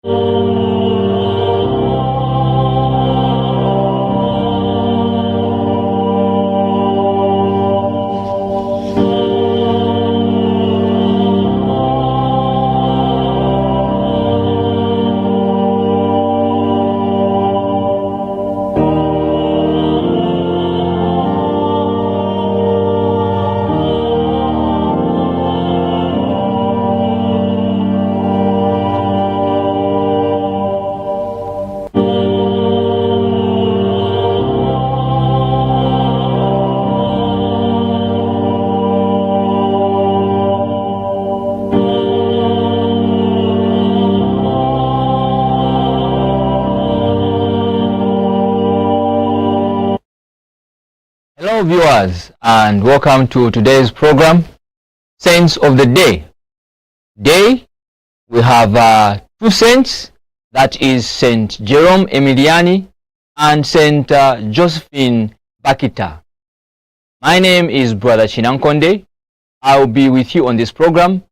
Hello viewers, and welcome to today's program, Saints of the Day. We have two saints, that is Saint Jerome Emiliani and Saint Josephine Bakhita. My name is Brother Chinankonde. I will be with you on this program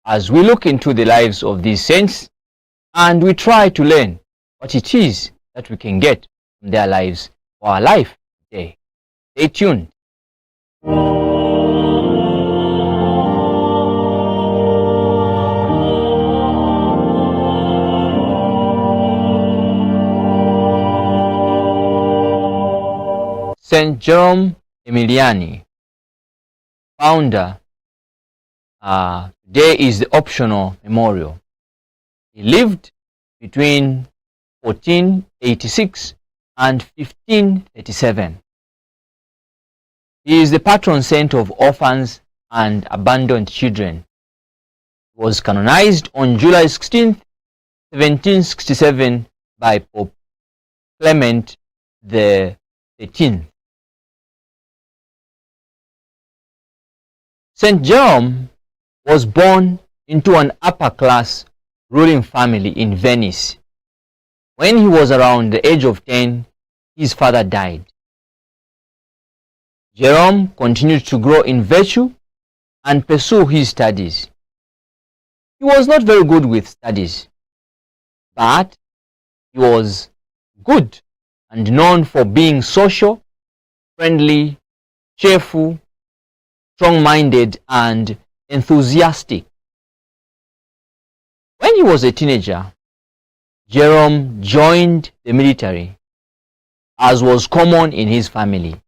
as we look into the lives of these saints and we try to learn what it is that we can get from their lives for our life today. Stay tuned. Saint Jerome Emiliani, founder. Today is the optional memorial. He lived between 1486 and 1537. He is the patron saint of orphans and abandoned children. He was canonized on July 16, 1767 by Pope Clement XIII. Saint Jerome was born into an upper-class ruling family in Venice. When he was around the age of 10, his father died. Jerome continued to grow in virtue and pursue his studies. He was not very good with studies, but he was good and known for being social, friendly, cheerful, strong-minded, and enthusiastic. When he was a teenager, Jerome joined the military, as was common in his family.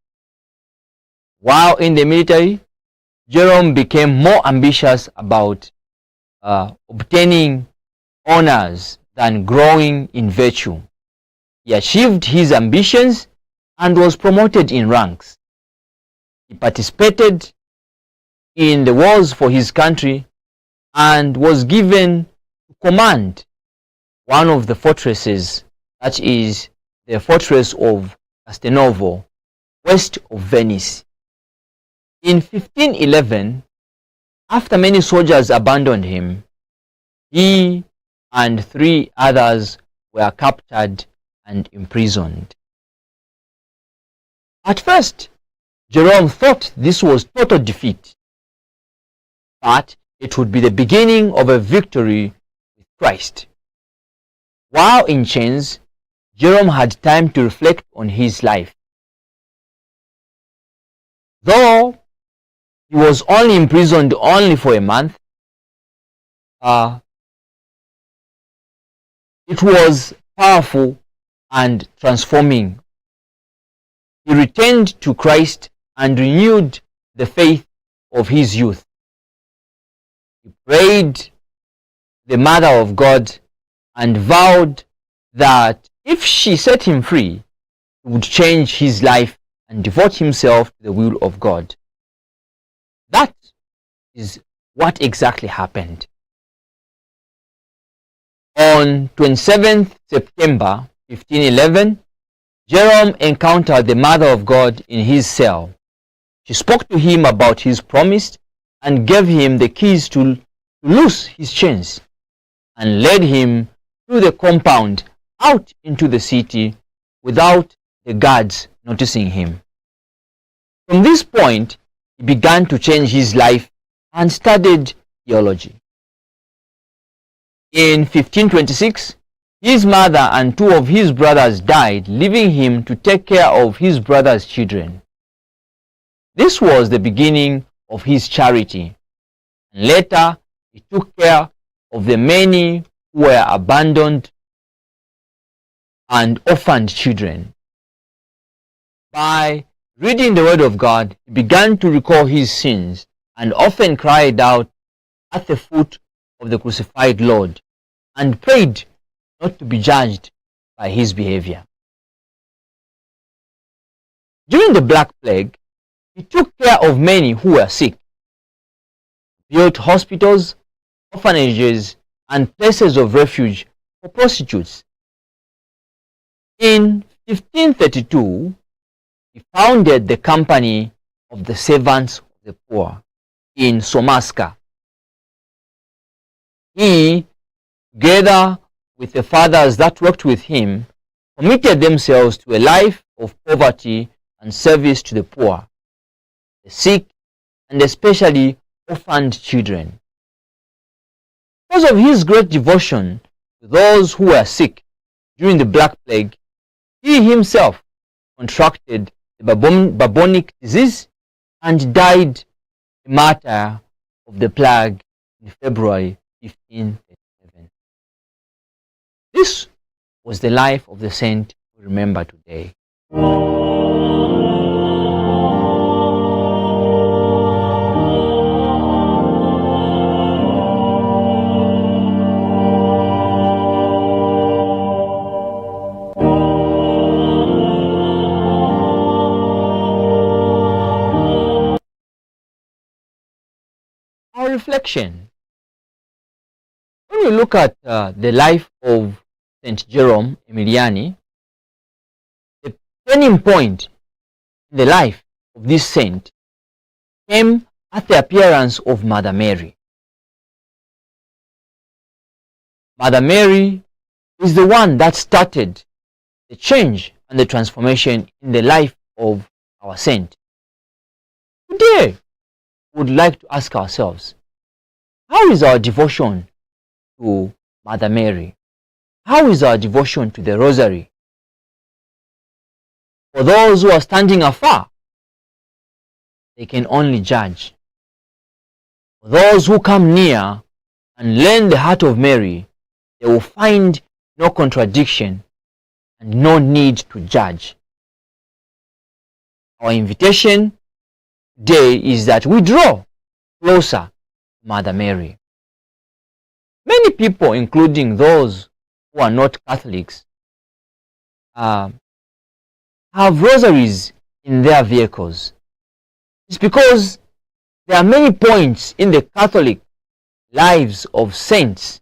While in the military, Jerome became more ambitious about obtaining honors than growing in virtue. He achieved his ambitions and was promoted in ranks. He participated in the wars for his country and was given to command one of the fortresses, that is the fortress of Castelnuovo, west of Venice. In 1511, after many soldiers abandoned him, he and 3 others were captured and imprisoned. At first, Jerome thought this was total defeat, but it would be the beginning of a victory with Christ. While in chains, Jerome had time to reflect on his life. Though he was only imprisoned only for a month, it was powerful and transforming. He returned to Christ and renewed the faith of his youth. He prayed the Mother of God and vowed that if she set him free, he would change his life and devote himself to the will of God. That is what exactly happened. On 27th September 1511, Jerome encountered the Mother of God in his cell. She spoke to him about his promise and gave him the keys to loose his chains, and led him through the compound out into the city without the guards noticing him. From this point, he began to change his life and studied theology. In 1526, His mother and two of his brothers died, leaving him to take care of his brother's children. This was the beginning of his charity, and later he took care of the many who were abandoned and orphaned children. By reading the Word of God, he began to recall his sins and often cried out at the foot of the crucified Lord and prayed not to be judged by his behavior. During the Black Plague, he took care of many who were sick, built hospitals, orphanages, and places of refuge for prostitutes. In 1532, he founded the Company of the Servants of the Poor in Somaska. He, together with the fathers that worked with him, committed themselves to a life of poverty and service to the poor, the sick, and especially orphaned children. Because of his great devotion to those who were sick during the Black Plague, he himself contracted the bubonic disease and died a martyr of the plague in February 1537. This was the life of the saint we remember today. Our reflection. When we look at the life of Saint Jerome Emiliani, the turning point in the life of this saint came at the appearance of Mother Mary. Mother Mary is the one that started the change and the transformation in the life of our saint. Today, we would like to ask ourselves, how is our devotion to Mother Mary? How is our devotion to the Rosary? For those who are standing afar, they can only judge. For those who come near and learn the heart of Mary, they will find no contradiction and no need to judge. Our invitation today is that we draw closer to Mother Mary. Many people, including those who are not Catholics, have rosaries in their vehicles. It's because there are many points in the Catholic lives of saints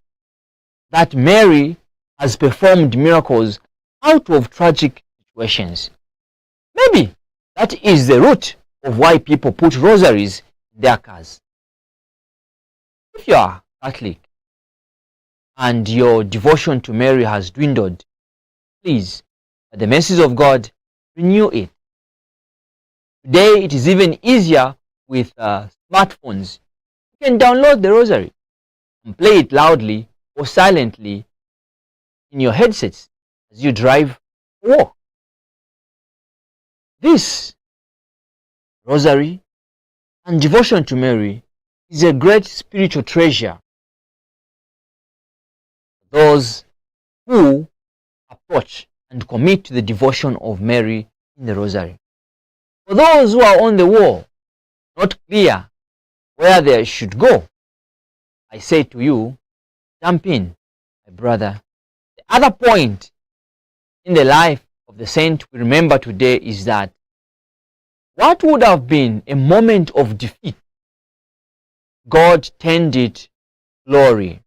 that Mary has performed miracles out of tragic situations. Maybe that is the root of why people put rosaries in their cars. If you are Catholic and your devotion to Mary has dwindled, please, by the mercies of God, renew it. Today it is even easier with smartphones. You can download the rosary and play it loudly or silently in your headsets as you drive or walk. This rosary and devotion to Mary is a great spiritual treasure. Those who approach and commit to the devotion of Mary in the rosary. For those who are on the wall, not clear where they should go, I say to you, jump in, my brother. The other point in the life of the saint we remember today is that what would have been a moment of defeat, God turned it glory.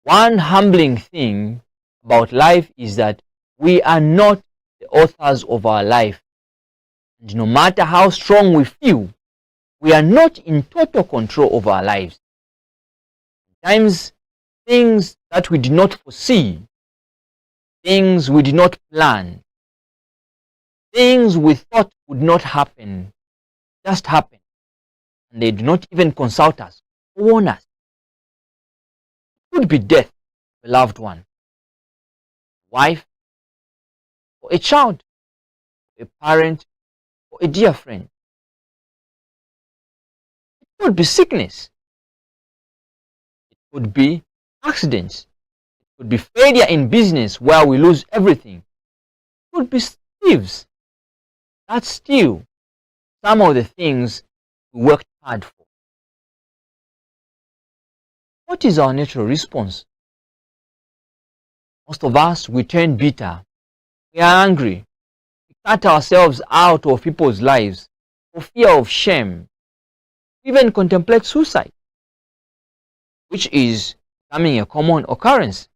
One humbling thing about life is that we are not the authors of our life. And no matter how strong we feel, we are not in total control of our lives. Sometimes things that we did not foresee, things we did not plan, things we thought would not happen, just happen. And they do not even consult us or warn us. It could be death, a loved one, wife, or a child, a parent, or a dear friend. It could be sickness. It could be accidents. It could be failure in business where we lose everything. It could be thieves that steal some of the things we worked hard for. What is our natural response? Most of us, we turn bitter. We are angry. We cut ourselves out of people's lives for fear of shame. We even contemplate suicide, which is becoming a common occurrence.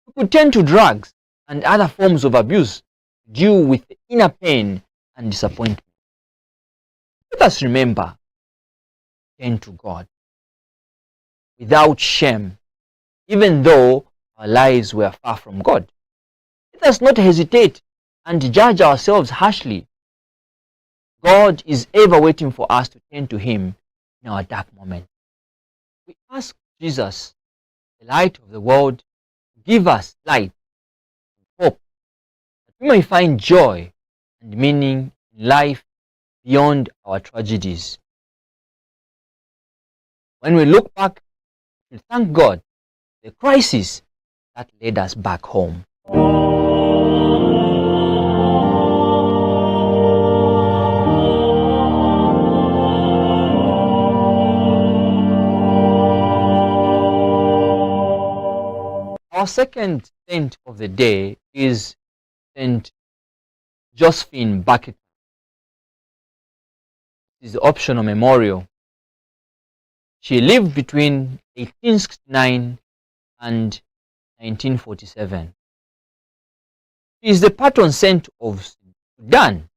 We could turn to drugs and other forms of abuse to deal with the inner pain and disappointment. Let us remember, turn to God without shame, even though our lives were far from God. Let us not hesitate and judge ourselves harshly. God is ever waiting for us to turn to Him in our dark moment. We ask Jesus, the light of the world, to give us light and hope, that we may find joy and meaning in life beyond our tragedies. When we look back, we thank God for the crisis that led us back home. Our second saint of the day is Saint Josephine Bakhita. This is the optional memorial. She lived between 1869 and 1947. She is the patron saint of Sudan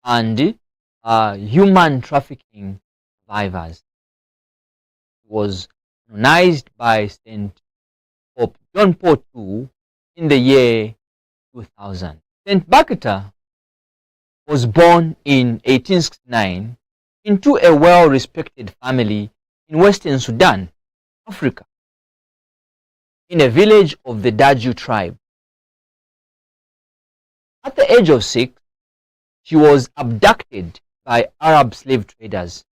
and human trafficking survivors. She was canonized by Saint Pope John Paul II in the year 2000. Saint Bakhita was born in 1869 into a well-respected family in Western Sudan, Africa, in a village of the Daju tribe. At the age of 6, she was abducted by Arab slave traders.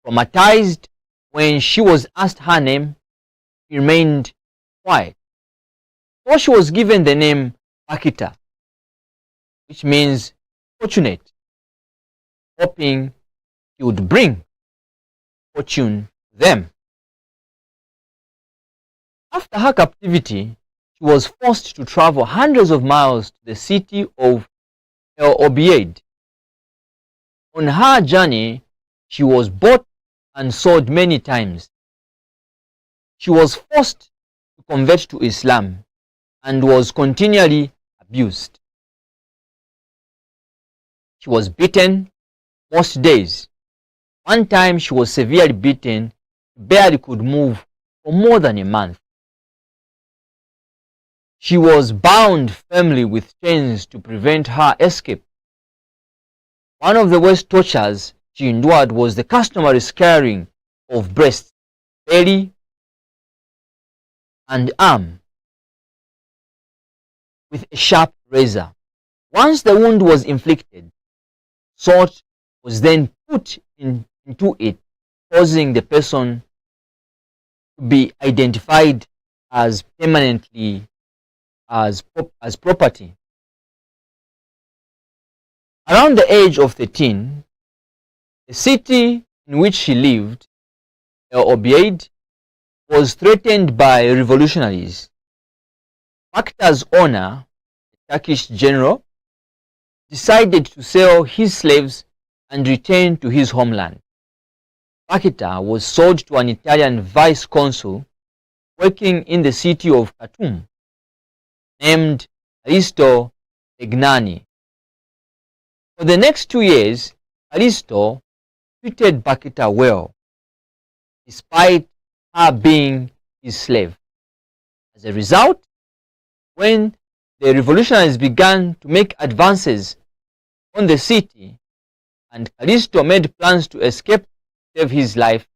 Traumatized, when she was asked her name, she remained quiet. So she was given the name Bakhita, which means fortunate, hoping she would bring fortune to them. After her captivity, she was forced to travel hundreds of miles to the city of El Obeid. On her journey, she was bought and sold many times. She was forced to convert to Islam and was continually abused. She was beaten most days. One time she was severely beaten, barely could move for more than a month. She was bound firmly with chains to prevent her escape. One of the worst tortures she endured was the customary scarring of breast, belly, and arm with a sharp razor. Once the wound was inflicted, salt was then put into it, causing the person to be identified as permanently as property. Around the age of 13, the city in which she lived, El Obeid, was threatened by revolutionaries. Bakhita's owner, the Turkish general, decided to sell his slaves and return to his homeland. Bakhita was sold to an Italian vice consul working in the city of Khartoum, named Aristo Egnani. For the next 2 years, Aristo treated Bakhita well, despite her being his slave. As a result, when the revolutionaries began to make advances on the city and Aristo made plans to escape to save his life,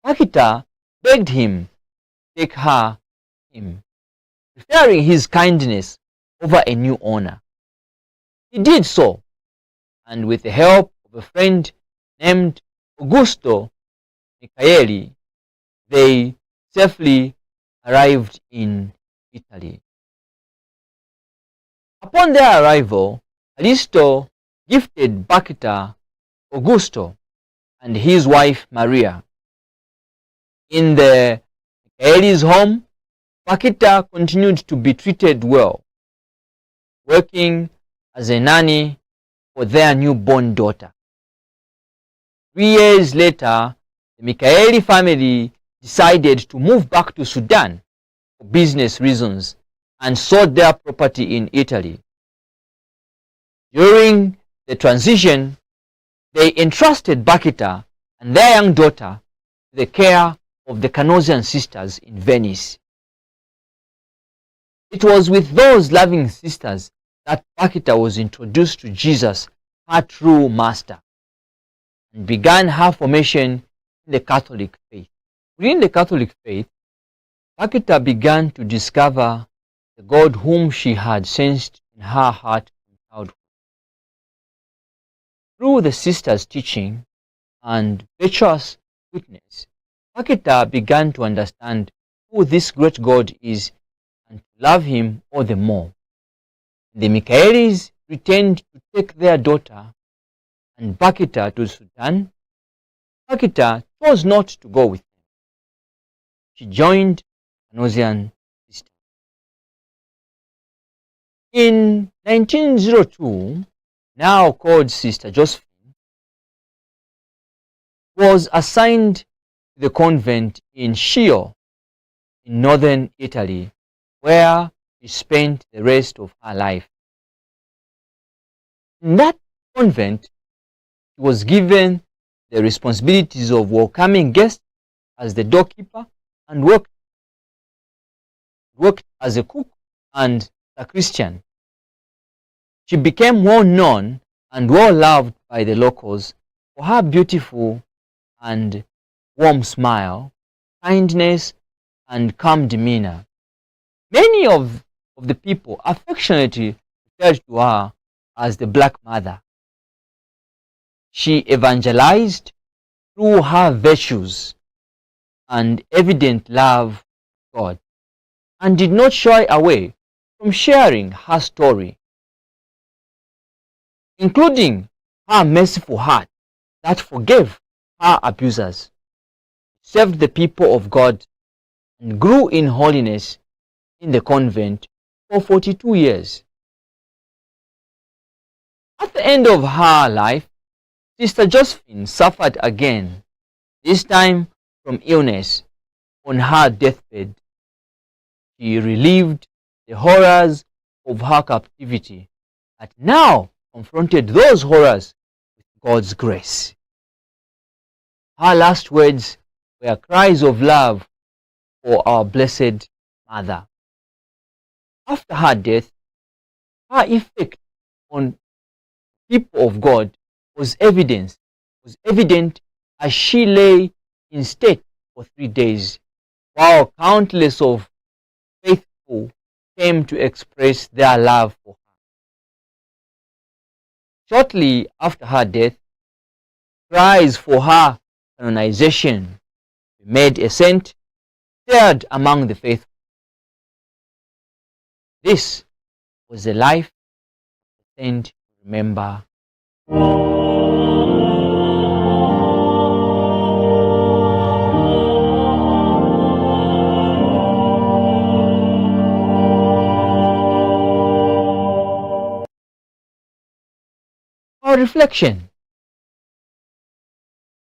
Bakhita begged him to take him, preferring his kindness over a new owner. He did so, and with the help of a friend named Augusto Michaeli, they safely arrived in Italy. Upon their arrival, Aristo gifted Bakhita Augusto and his wife Maria. In the Michaeli's home, Bakhita continued to be treated well, working as a nanny for their newborn daughter. 3 years later, the Michaeli family decided to move back to Sudan for business reasons and sold their property in Italy. During the transition, they entrusted Bakhita and their young daughter to the care of the Canossian sisters in Venice. It was with those loving sisters that Bakhita was introduced to Jesus, her true master, and began her formation in the Catholic faith. Within the Catholic faith, Bakhita began to discover the God whom she had sensed in her heart from childhood. Through the sisters' teaching and virtuous witness, Bakhita began to understand who this great God is and to love him all the more. The Michaelis returned to take their daughter and Bakhita to Sudan. Bakhita chose not to go with them. She joined the Canossian sisters. In 1902, now called Sister Josephine, was assigned to the convent in Schio in northern Italy, where she spent the rest of her life. In that convent, she was given the responsibilities of welcoming guests as the doorkeeper and worked as a cook and a Christian. She became well known and well loved by the locals for her beautiful and warm smile, kindness, and calm demeanor. Many of the people affectionately referred to her as the Black Mother. She evangelized through her virtues and evident love for God, and did not shy away from sharing her story, including her merciful heart that forgave her abusers, served the people of God, and grew in holiness in the convent for 42 years. At the end of her life, Sister Josephine suffered again, this time from illness. On her deathbed, she relieved the horrors of her captivity, but now confronted those horrors with God's grace. Her last words were cries of love for our Blessed Mother. After her death, her effect on people of God was evident as she lay in state for 3 days, while countless of faithful came to express their love for her. Shortly after her death, cries for her canonization made a saint stirred among the faithful. This was the life of the saint to remember. Our reflection.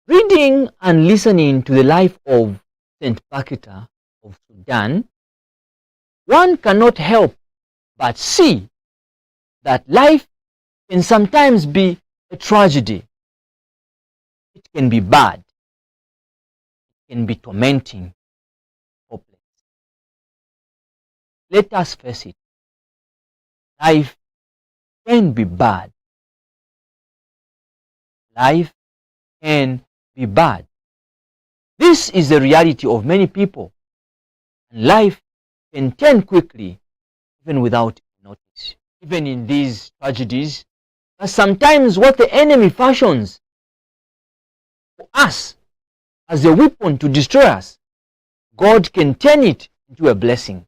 Reading and listening to the life of Saint Bakhita of Sudan, one cannot help but see that life can sometimes be a tragedy. It can be bad. It can be tormenting, hopeless. Let us face it. Life can be bad. Life can be bad. This is the reality of many people, and life can turn quickly even without notice. Even in these tragedies, sometimes what the enemy fashions for us as a weapon to destroy us, God can turn it into a blessing.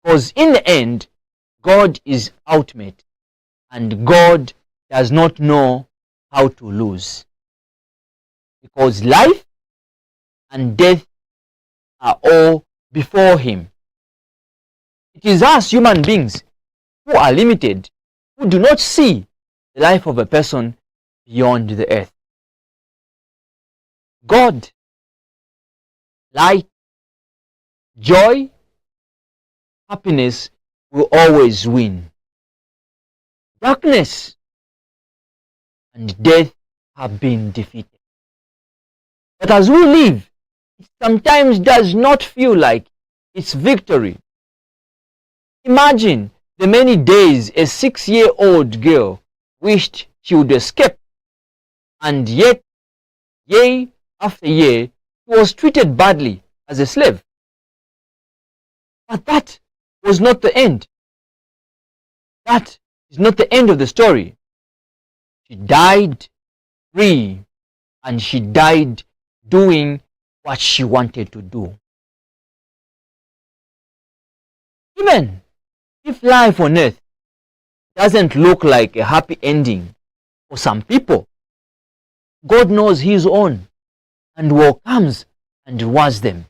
Because in the end, God is ultimate, and God does not know how to lose. Because life and death are all before Him. It is us human beings who are limited, who do not see the life of a person beyond the earth. God, light, joy, happiness will always win. Darkness and death have been defeated. But as we live, it sometimes does not feel like it's victory. Imagine the many days a 6-year-old girl wished she would escape, and yet, year after year, she was treated badly as a slave. But that was not the end. That is not the end of the story. She died free, and she died doing what she wanted to do. Even if life on earth doesn't look like a happy ending for some people, God knows His own and welcomes and rewards them.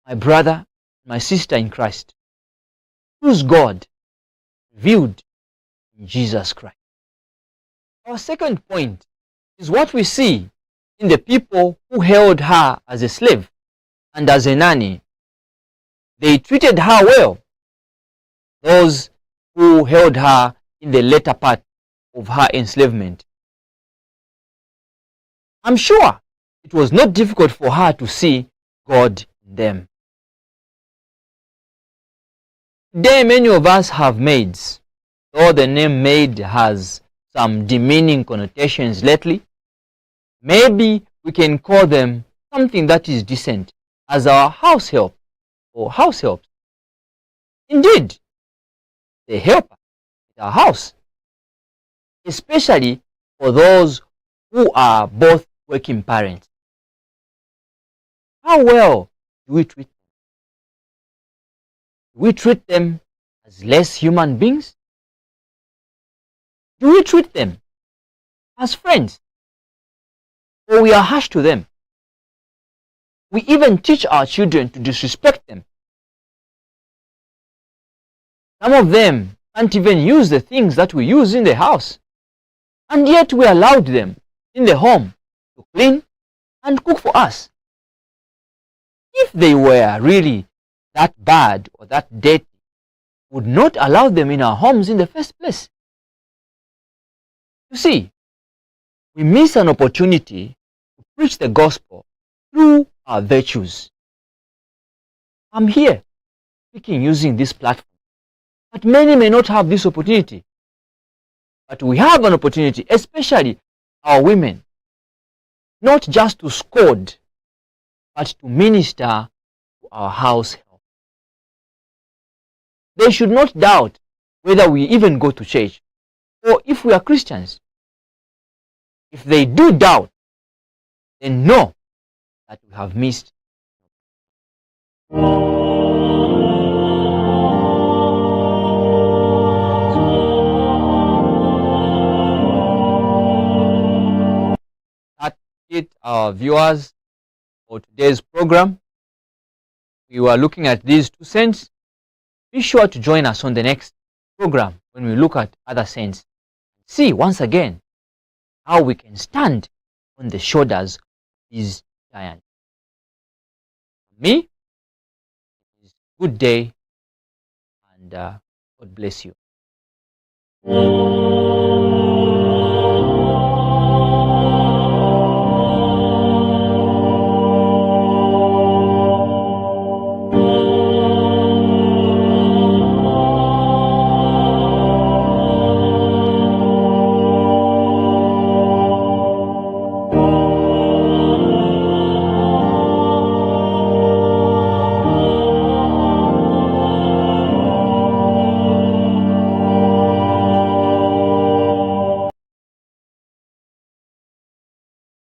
My brother, my sister in Christ, choose God revealed in Jesus Christ. Our second point is what we see in the people who held her as a slave and as a nanny. They treated her well. Those who held her in the later part of her enslavement. I'm sure it was not difficult for her to see God in them. Today, many of us have maids. Though the name maid has some demeaning connotations lately, maybe we can call them something that is decent, as our house help or house helps. Indeed, they help with our house, especially for those who are both working parents. How well do we treat them? Do we treat them as less human beings? Do we treat them as friends? Or we are harsh to them? We even teach our children to disrespect them. Some of them can't even use the things that we use in the house, and yet we allowed them in the home to clean and cook for us. If they were really that bad or that dirty, we would not allow them in our homes in the first place. You see, we miss an opportunity to preach the gospel through our virtues. I'm here speaking using this platform, but many may not have this opportunity. But we have an opportunity, especially our women, not just to scold, but to minister to our house help. They should not doubt whether we even go to church or if we are Christians. If they do doubt, then know that we have missed. That's it, our viewers, for today's program. We were looking at these two saints. Be sure to join us on the next program when we look at other saints. See once again how we can stand on the shoulders of these giants. For me, it is a good day, and God bless you.